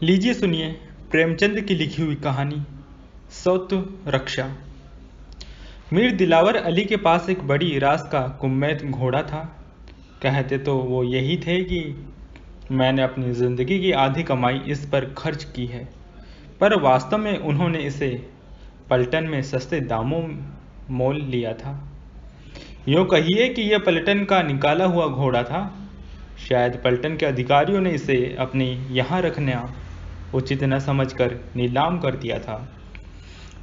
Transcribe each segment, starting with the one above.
लीजिए सुनिए प्रेमचंद की लिखी हुई कहानी सौत रक्षा। मीर दिलावर अली के पास एक बड़ी रास का कुम्मैत घोड़ा था। कहते तो वो यही थे कि मैंने अपनी ज़िंदगी की आधी कमाई इस पर खर्च की है, पर वास्तव में उन्होंने इसे पलटन में सस्ते दामों मोल लिया था। यूँ कहिए कि यह पलटन का निकाला हुआ घोड़ा था। शायद पलटन के अधिकारियों ने इसे अपने यहाँ रखना उचित न समझकर नीलाम कर दिया था।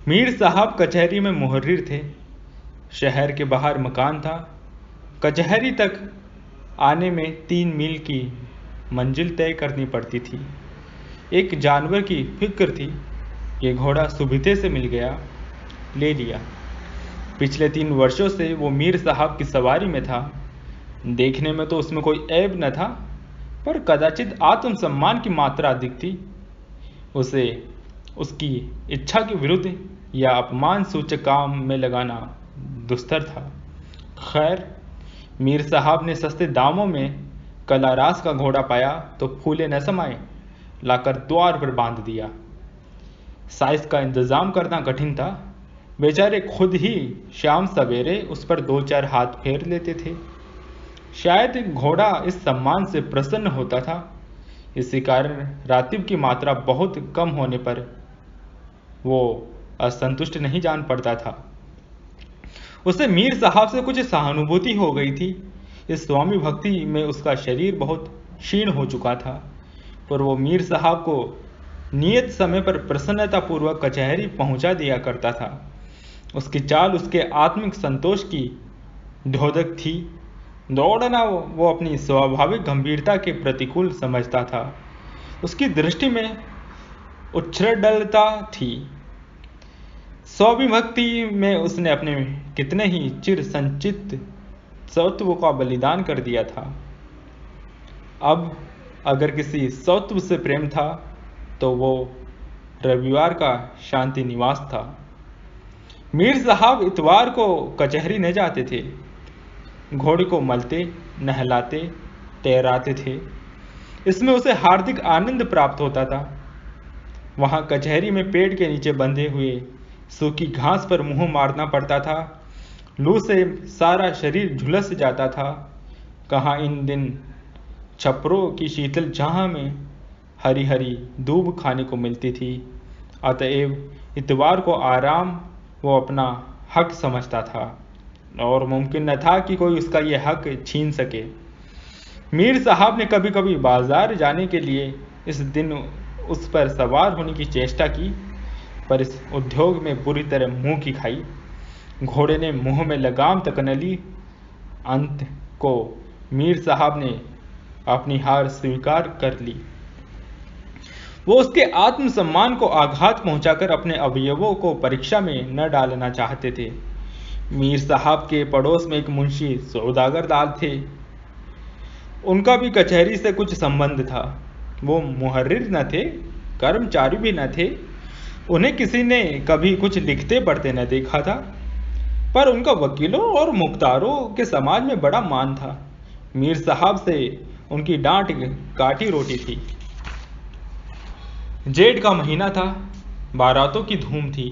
मीर साहब कचहरी में मुहर्रिर थे। शहर के बाहर मकान था। कचहरी तक आने में 3 मील की मंजिल तय करनी पड़ती थी। एक जानवर की फिक्र थी। ये घोड़ा सुविधे से मिल गया, ले लिया। पिछले 3 वर्षों से वो मीर साहब की सवारी में था। देखने में तो उसमें कोई ऐब न था, पर कदाचित आत्मसम्मान की मात्रा अधिक थी। उसे उसकी इच्छा के विरुद्ध या अपमान सूचक काम में लगाना दुस्तर था। खैर, मीर साहब ने सस्ते दामों में कलारास का घोड़ा पाया तो फूले न समाये, लाकर द्वार पर बांध दिया। साइज का इंतजाम करना कठिन था। बेचारे खुद ही शाम सवेरे उस पर 2-4 हाथ फेर लेते थे। शायद घोड़ा इस सम्मान से प्रसन्न होता था। इसी कारण रातिब की मात्रा बहुत कम होने पर वो असंतुष्ट नहीं जान पड़ता था। उसे मीर साहब से कुछ सहानुभूति हो गई थी। इस स्वामी भक्ति में उसका शरीर बहुत क्षीण हो चुका था, पर वो मीर साहब को नियत समय पर प्रसन्नतापूर्वक कचहरी पहुंचा दिया करता था। उसकी चाल उसके आत्मिक संतोष की द्योतक थी। दौड़ना वो अपनी स्वाभाविक गंभीरता के प्रतिकूल समझता था। उसकी दृष्टि में उच्छृंखलता थी। स्वाभिभक्ति में उसने अपने कितने ही चिर संचित सत्व का बलिदान कर दिया था। अब अगर किसी सत्व से प्रेम था तो वो रविवार का शांति निवास था। मीर साहब इतवार को कचहरी न जाते थे। घोड़े को मलते, नहलाते, तैराते थे। इसमें उसे हार्दिक आनंद प्राप्त होता था। वहाँ कचहरी में पेड़ के नीचे बंधे हुए सूखी घास पर मुंह मारना पड़ता था। लू से सारा शरीर झुलस जाता था। कहाँ इन दिन छपरों की शीतल छाह में हरी हरी दूब खाने को मिलती थी। अतएव इतवार को आराम वो अपना हक समझता था और मुमकिन न था कि कोई उसका ये हक छीन सके। मीर साहब ने कभी कभी बाजार जाने के लिए इस दिन उस पर सवार होने की चेष्टा की, पर इस उद्योग में बुरी तरह मुंह की खाई। घोड़े ने मुंह में लगाम तक न ली। अंत को मीर साहब ने अपनी हार स्वीकार कर ली। वो उसके आत्मसम्मान को आघात पहुंचाकर अपने अवयवों को परीक्षा में न डालना चाहते थे। मीर साहब के पड़ोस में एक मुंशी सौदागर लाल थे। उनका भी कचहरी से कुछ संबंध था। वो मुहर्रिर न थे, कर्मचारी भी न थे। उन्हें किसी ने कभी कुछ लिखते पढ़ते न देखा था, पर उनका वकीलों और मुख्तारों के समाज में बड़ा मान था। मीर साहब से उनकी डांट काटी रोटी थी। जेठ का महीना था। बारातों की धूम थी।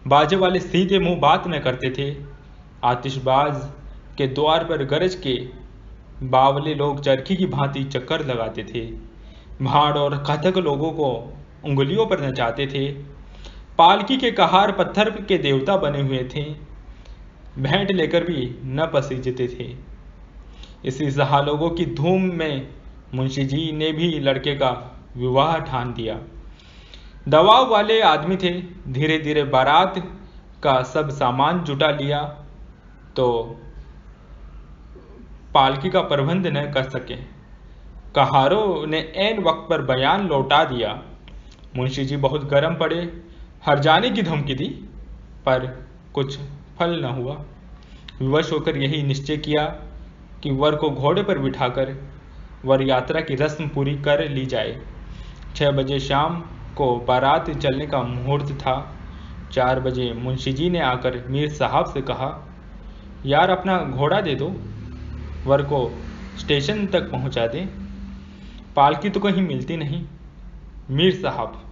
बाजे वाले सीधे मुंह बात न करते थे। आतिशबाज के द्वार पर गरज के बावले लोग चरखी की भांति चक्कर लगाते थे। भाड़ और कथक लोगों को उंगलियों पर नचाते थे। पालकी के कहार पत्थर के देवता बने हुए थे। भेंट लेकर भी न पसीजते थे। इसी सहा लोगों की धूम में मुंशी जी ने भी लड़के का विवाह ठान दिया। दबाव वाले आदमी थे। धीरे धीरे बारात का सब सामान जुटा लिया तो पालकी का प्रबंध न कर सके। कहारों ने ऐन वक्त पर बयान लौटा दिया। मुंशी जी बहुत गर्म पड़े, हर जाने की धमकी दी, पर कुछ फल न हुआ। विवश होकर यही निश्चय किया कि वर को घोड़े पर बिठाकर वर यात्रा की रस्म पूरी कर ली जाए। 6 बजे शाम को बारात चलने का मुहूर्त था। 4 बजे मुंशी जी ने आकर मीर साहब से कहा, यार अपना घोड़ा दे दो, वर को स्टेशन तक पहुंचा दें। पालकी तो कहीं मिलती नहीं। मीर साहब,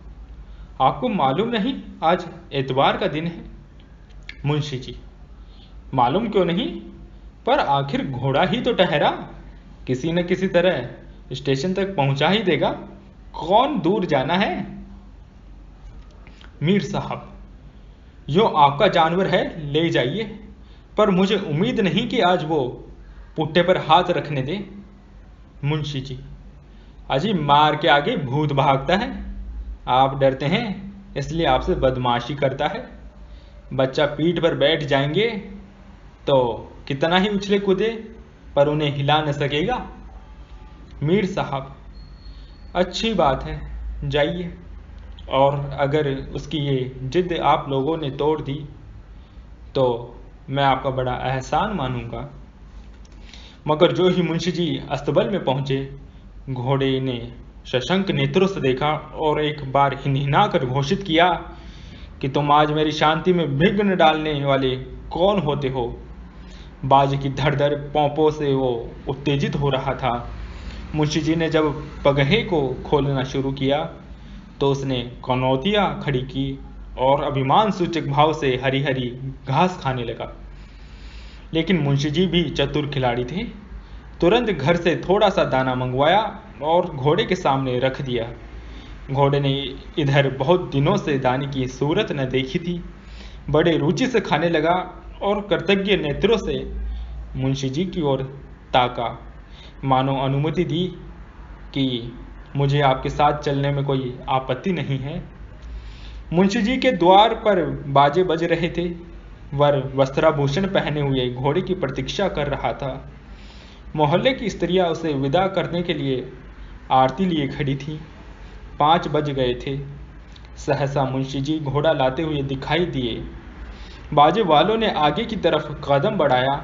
आपको मालूम नहीं आज एतवार का दिन है? मुंशी जी, मालूम क्यों नहीं, पर आखिर घोड़ा ही तो ठहरा, किसी न किसी तरह स्टेशन तक पहुंचा ही देगा, कौन दूर जाना है। मीर साहब, यो आपका जानवर है, ले जाइए, पर मुझे उम्मीद नहीं कि आज वो पुट्ठे पर हाथ रखने दे। मुंशी जी, अजी मार के आगे भूत भागता है, आप डरते हैं इसलिए आपसे बदमाशी करता है। बच्चा पीठ पर बैठ जाएंगे तो कितना ही उछले कूदे पर उन्हें हिला न सकेगा। मीर साहब, अच्छी बात है, जाइए, और अगर उसकी ये जिद आप लोगों ने तोड़ दी तो मैं आपका बड़ा एहसान मानूंगा। मगर जो ही मुंशी जी अस्तबल में पहुंचे, घोड़े ने शशंक नेत्रों से देखा और एक बार हिनहिना कर घोषित किया कि तुम आज मेरी शांति में विघ्न डालने वाले कौन होते हो। बाज की धड़-धड़ पोंपों से वो उत्तेजित हो रहा था। मुंशी जी ने जब पगहे को खोलना शुरू किया तो उसने कनौतियां खड़ी की और अभिमान सूचक भाव से हरी हरी घास खाने लगा। लेकिन मुंशी जी भी चतुर खिलाड़ी थे। तुरंत घर से थोड़ा सा दाना मंगवाया और घोड़े के सामने रख दिया। घोड़े ने इधर बहुत दिनों से दाने की सूरत न देखी थी, बड़े रुचि से खाने लगा और कृतज्ञ नेत्रों से मुंशी जी की ओर ताका, मानो अनुमति दी कि मुझे आपके साथ चलने में कोई आपत्ति नहीं है। मुंशी जी के द्वार पर बाजे बज रहे थे। वर वस्त्राभूषण पहने हुए घोड़े की प्रतीक्षा कर रहा था। मोहल्ले की स्त्रियां उसे विदा करने के लिए आरती लिए खड़ी थीं। 5 बज गए थे। सहसा मुंशी जी घोड़ा लाते हुए दिखाई दिए। बाजे वालों ने आगे की तरफ कदम बढ़ाया।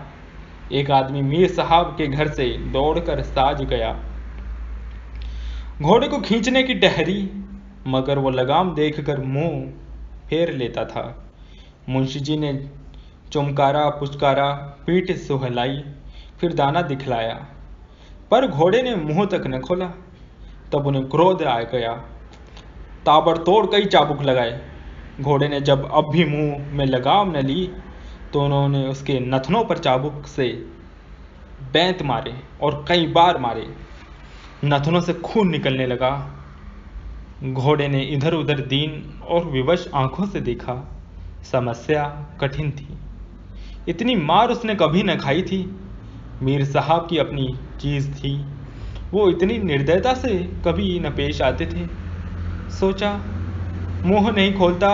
एक आदमी मीर साहब के घर से दौड़कर साज गया। घोड़े को खींचने की टहरी, मगर वो लगाम देखकर मुंह फेर लेता था। मुंशी जी ने चुमकारा पुचकारा, पीठ सुहलाई, फिर दाना दिखलाया, पर घोड़े ने मुंह तक न खोला। तब उन्हें क्रोध आ गया। ताबड़तोड़ कई चाबुक लगाए। घोड़े ने जब अब भी मुंह में लगाम न ली तो उन्होंने उसके नथनों पर चाबुक से बैंत मारे और कई बार मारे। नथनों से खून निकलने लगा। घोड़े ने इधर उधर दीन और विवश आंखों से देखा। समस्या कठिन थी। इतनी मार उसने कभी न खाई थी। मीर साहब की अपनी चीज थी, वो इतनी निर्दयता से कभी न पेश आते थे। सोचा, मुंह नहीं खोलता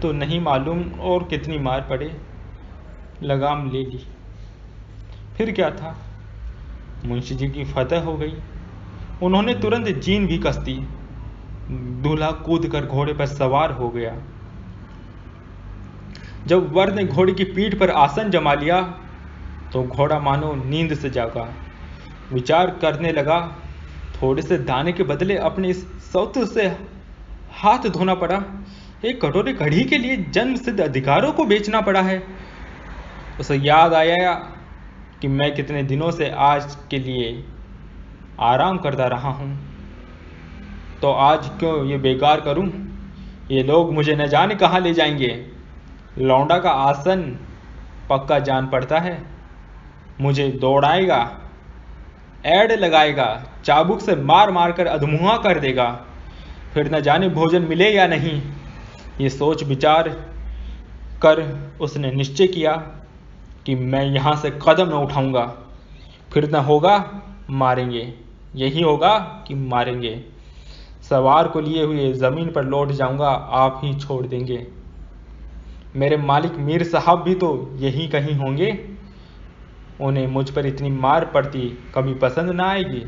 तो नहीं मालूम और कितनी मार पड़े। लगाम ले ली। फिर क्या था, मुंशी जी की फतह हो गई। उन्होंने तुरंत जीन भी कस दी। दूल्हा कूद कर घोड़े पर सवार हो गया। जब वर ने घोड़े की पीठ पर आसन जमा लिया तो घोड़ा मानो नींद से जागा। विचार करने लगा, थोड़े से दाने के बदले अपने इस सौत से हाथ धोना पड़ा। एक कटोरे कढ़ी के लिए जन्म सिद्ध अधिकारों को बेचना पड़ा है। उसे याद आया कि मैं कितने दिनों से आज के लिए आराम करता रहा हूं, तो आज क्यों ये बेकार करूं। ये लोग मुझे न जाने कहां ले जाएंगे। लौंडा का आसन पक्का जान पड़ता है। मुझे दौड़ाएगा, ऐड लगाएगा, चाबुक से मार मार कर अधमुआ कर देगा, फिर न जाने भोजन मिले या नहीं। ये सोच विचार कर उसने निश्चय किया कि मैं यहाँ से कदम न उठाऊंगा। फिर न होगा मारेंगे, यही होगा कि मारेंगे। सवार को लिए हुए जमीन पर लौट जाऊंगा, आप ही छोड़ देंगे। मेरे मालिक मीर साहब भी तो यही कहीं होंगे। उन्हें मुझ पर इतनी मार पड़ती कभी पसंद ना आएगी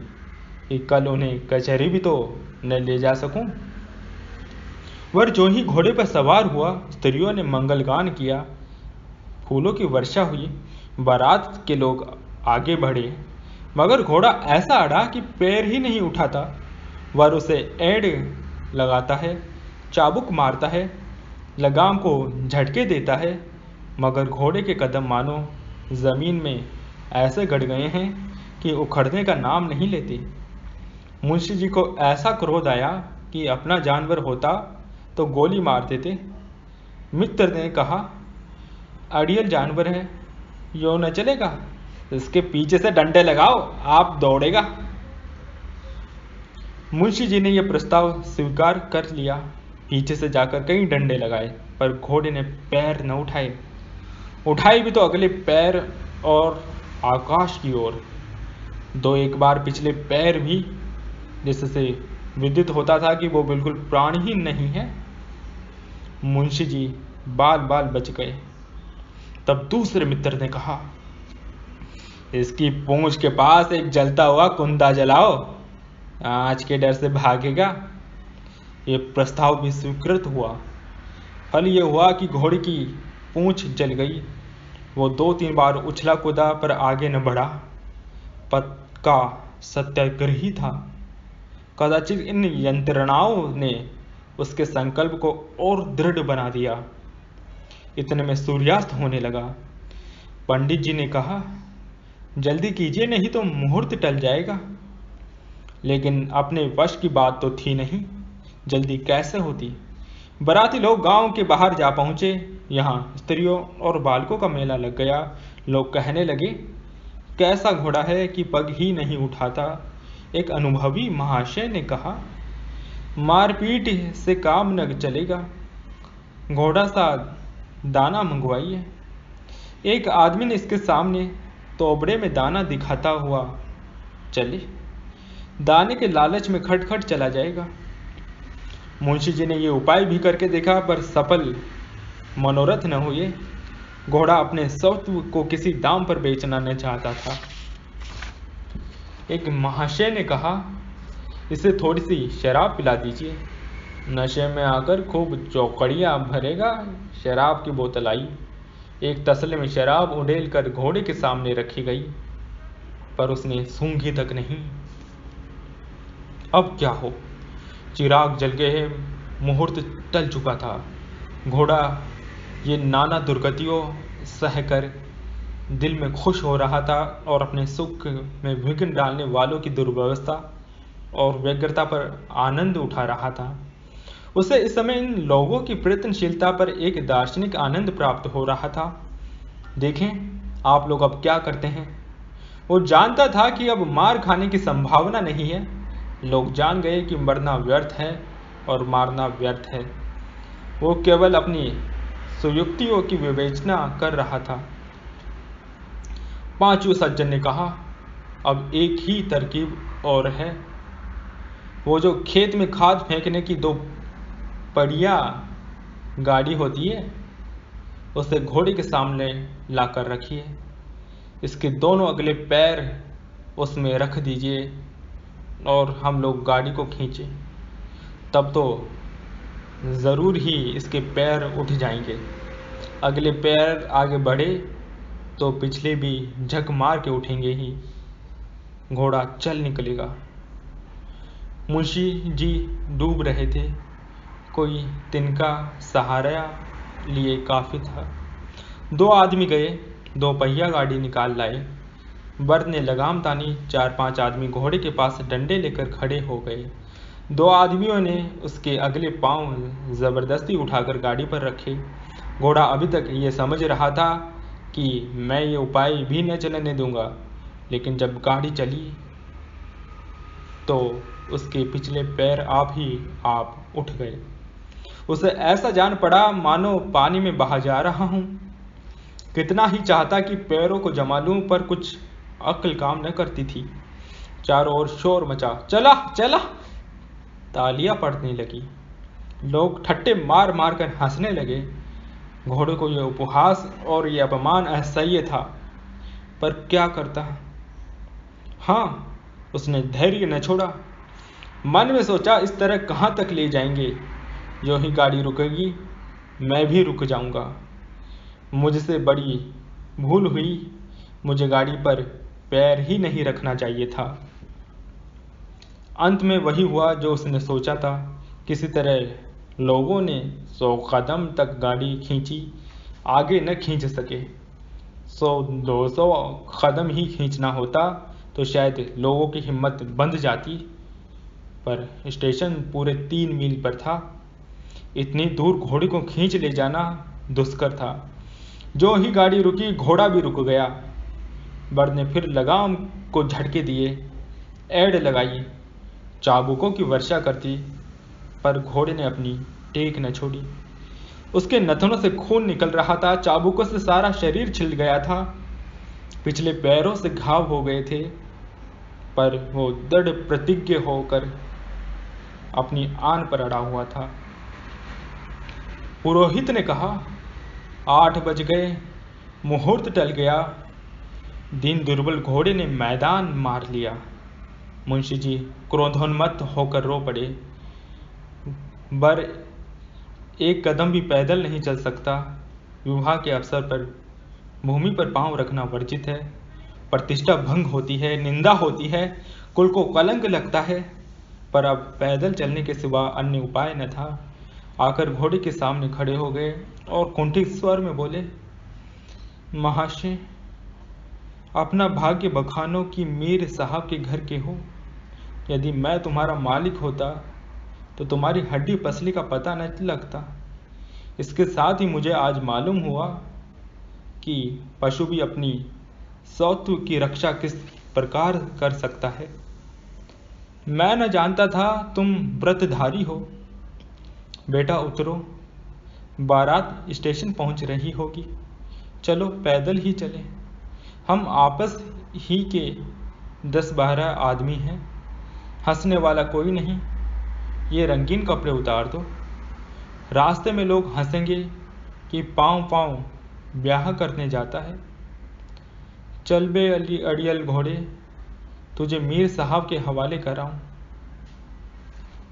कि कल उन्हें कचहरी भी तो न ले जा सकूं। वर जो ही घोड़े पर सवार हुआ, स्त्रियों ने मंगलगान किया, फूलों की वर्षा हुई। बारात के लोग आगे बढ़े, मगर घोड़ा ऐसा अड़ा कि पैर ही नहीं उठाता। वर उसे ऐड लगाता है, चाबुक मारता है, लगाम को झटके देता है, मगर घोड़े के कदम मानो जमीन में ऐसे गड़ गए हैं कि उखड़ने का नाम नहीं लेते। मुंशी जी को ऐसा क्रोध आया कि अपना जानवर होता तो गोली मार देते। मित्र ने कहा, अड़ियल जानवर है, यो न चलेगा, इसके पीछे से डंडे लगाओ, आप दौड़ेगा। मुंशी जी ने यह प्रस्ताव स्वीकार कर लिया। पीछे से जाकर कई डंडे लगाए, पर घोड़े ने पैर न उठाए भी तो अगले पैर और आकाश की ओर। दो एक बार पिछले पैर भी, जिससे विदित होता था कि वो बिल्कुल प्राणहीन नहीं है। मुंशी जी बाल बाल बच गए। तब दूसरे मित्र ने कहा, इसकी पूंछ के पास एक जलता हुआ कुंदा जलाओ, आँच के डर से भागेगा। ये प्रस्ताव भी स्वीकृत हुआ। फल ये हुआ कि घोड़े की पूंछ जल गई। वो 2-3 बार उछला कूदा, पर आगे न बढ़ा। पक्का सत्याग्रही था। कदाचित इन यंत्रणाओं ने उसके संकल्प को और दृढ़ बना दिया। इतने में सूर्यास्त होने लगा। पंडित जी ने कहा, जल्दी कीजिए, नहीं तो मुहूर्त टल जाएगा। लेकिन अपने वश की बात तो थी नहीं, जल्दी कैसे होती। बाराती लोग गांव के बाहर जा पहुंचे। यहाँ स्त्रियों और बालकों का मेला लग गया। लोग कहने लगे, कैसा घोड़ा है कि पग ही नहीं उठाता। एक अनुभवी महाशय ने कहा, मारपीट से काम न चलेगा, घोड़ा सा दाना मंगवाइए। एक आदमी ने इसके सामने तोबड़े में दाना दिखाता हुआ चले, दाने के लालच में खटखट चला जाएगा। मुंशी जी ने ये उपाय भी करके देखा, पर सफल मनोरथ न हुए। घोड़ा अपने सत्व को किसी दाम पर बेचना न चाहता था। एक महाशय ने कहा, इसे थोड़ी सी शराब पिला दीजिए। नशे में आकर खूब चौकड़ियाँ भरेगा। शराब की बोतल आई। एक तसले में शराब उंडेल कर घोड़े के सामने रखी गई, पर उसने सूंघी तक नहीं। अब क्या हो, चिराग जल गए, मुहूर्त टल चुका था। घोड़ा ये नाना दुर्गतियों सहकर दिल में खुश हो रहा था और अपने सुख में विघ्न डालने वालों की दुर्व्यवस्था और व्यग्रता पर आनंद उठा रहा था। उसे इस समय इन लोगों की प्रयत्नशीलता पर एक दार्शनिक आनंद प्राप्त हो रहा था। देखें आप लोग अब क्या करते हैं। वो जानता था कि अब मार खाने की संभावना नहीं है। लोग जान गए कि मरना व्यर्थ है और मारना व्यर्थ है। वो केवल अपनी सुयुक्तियों की विवेचना कर रहा था। पांचवें सज्जन ने कहा, अब एक ही तरकीब और है। वो जो खेत में खाद फेंकने की 2 पहिया गाड़ी होती है, उसे घोड़े के सामने लाकर रखिए। इसके दोनों अगले पैर उसमें रख दीजिए और हम लोग गाड़ी को खींचे। तब तो ज़रूर ही इसके पैर उठ जाएंगे। अगले पैर आगे बढ़े तो पिछले भी झक मार के उठेंगे ही। घोड़ा चल निकलेगा। मुंशी जी डूब रहे थे। कोई तिनका सहारा लिए काफ़ी था। 2 आदमी गए, 2 पहिया गाड़ी निकाल लाए। बर्द ने लगाम तानी। 4-5 आदमी घोड़े के पास डंडे लेकर खड़े हो गए। 2 आदमियों ने उसके अगले पांव जबरदस्ती उठाकर गाड़ी पर रखे। घोड़ा अभी तक ये समझ रहा था कि मैं ये उपाय भी न चलने दूंगा, लेकिन जब गाड़ी चली तो उसके पिछले पैर आप ही आप उठ गए। उसे ऐसा जान पड़ा मानो पानी में बहा जा रहा हूं। कितना ही चाहता कि पैरों को जमा लूं, पर कुछ अक्ल काम न करती थी। चारों ओर शोर मचा, चला चला। तालियां पड़ने लगी। लोग ठट्टे मार मार कर हंसने लगे। घोड़े को यह उपहास और यह अपमान असह्य था, पर क्या करता। हाँ, उसने धैर्य न छोड़ा। मन में सोचा, इस तरह कहाँ तक ले जाएंगे। जो ही गाड़ी रुकेगी मैं भी रुक जाऊंगा। मुझसे बड़ी भूल हुई। मुझे गाड़ी पर पैर ही नहीं रखना चाहिए था। अंत में वही हुआ जो उसने सोचा था। किसी तरह लोगों ने 100 कदम तक गाड़ी खींची, आगे न खींच सके। 100-200 कदम ही खींचना होता तो शायद लोगों की हिम्मत बंध जाती। पर स्टेशन पूरे 3 मील पर था। इतनी दूर घोड़े को खींच ले जाना दुष्कर था। जो ही गाड़ी रुकी, घोड़ा भी रुक गया। बर्द ने फिर लगाम को झटके दिए, ऐड लगाई, चाबुकों की वर्षा करती, पर घोड़े ने अपनी टेक न छोड़ी। उसके नथनों से खून निकल रहा था, चाबुकों से सारा शरीर छिल गया था, पिछले पैरों से घाव हो गए थे, पर वो दृढ़ प्रतिज्ञ होकर अपनी आन पर अड़ा हुआ था। पुरोहित ने कहा, 8 बज गए, मुहूर्त टल गया। दीन दुर्बल घोड़े ने मैदान मार लिया। मुंशी जी क्रोधोन्मत्त होकर रो पड़े। बर एक कदम भी पैदल नहीं चल सकता। विवाह के अवसर पर भूमि पर पांव रखना वर्जित है। प्रतिष्ठा भंग होती है, निंदा होती है, कुल को कलंक लगता है। पर अब पैदल चलने के सिवा अन्य उपाय न था। आकर घोड़े के सामने खड़े हो गए और कुंठित स्वर में बोले, महाशय, अपना भाग्य बखानों कि मीर साहब के घर के हो। यदि मैं तुम्हारा मालिक होता तो तुम्हारी हड्डी पसली का पता न लगता। इसके साथ ही मुझे आज मालूम हुआ कि पशु भी अपनी सौत्व की रक्षा किस प्रकार कर सकता है। मैं न जानता था तुम व्रतधारी हो। बेटा उतरो, बारात स्टेशन पहुंच रही होगी। चलो पैदल ही चले। हम आपस ही के 10-12 आदमी हैं, हंसने वाला कोई नहीं। ये रंगीन कपड़े उतार दो। रास्ते में लोग हंसेंगे कि पाँव पाँव ब्याह करने जाता है। चल बे अड़ियल घोड़े, तुझे मीर साहब के हवाले कराऊं।